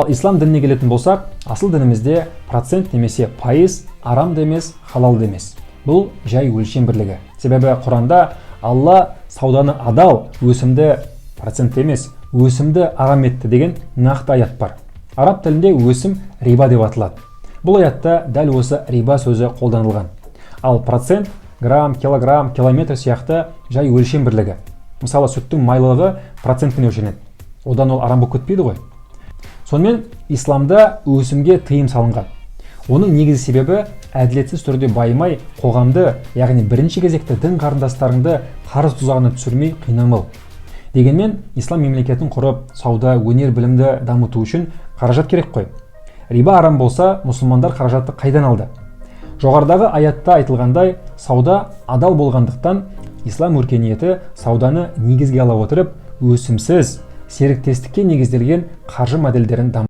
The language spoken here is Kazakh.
Ал ислам дініне келетін болсақ, асыл дінімізде процент немесе пайыз арам да емес, халал да емес. Бұл жай өлшем бірлігі. Себебі Құранда Алла сауданы адал, өсімді процент емес, өсімді арам етті деген нақты аят бар. Араб тілінде өсім риба деп аталады. Бұл аятта дәл осы риба сөзі қолданылған. Ал процент, грамм, килограмм, километр сияқты жай өлшем бірлігі. Мысалы, сүттің майлылығы процентпен өлшенеді. Одан ол арам болып кетпейді ғой. Сонымен исламда өсімге тыйым салынған. Оның негізгі себебі әділетсіз түрде байымай, қоғамды, яғни бірінші кезекте дін қарындастарыңды қарыз тұзағына түсірмей қинамау. Дегенмен, ислам мемлекетін құрып, сауда, өнер, білімді дамыту үшін қаражат керек қой. Риба арам болса, мұсылмандар қаражатты қайдан алды? Жоғарыдағы аятта айтылғандай, сауда адал болғандықтан, ислам өркениеті сауданы негізге ала отырып, өсімсіз, серіктестікке негізделген қаржы модельдерін дамытты.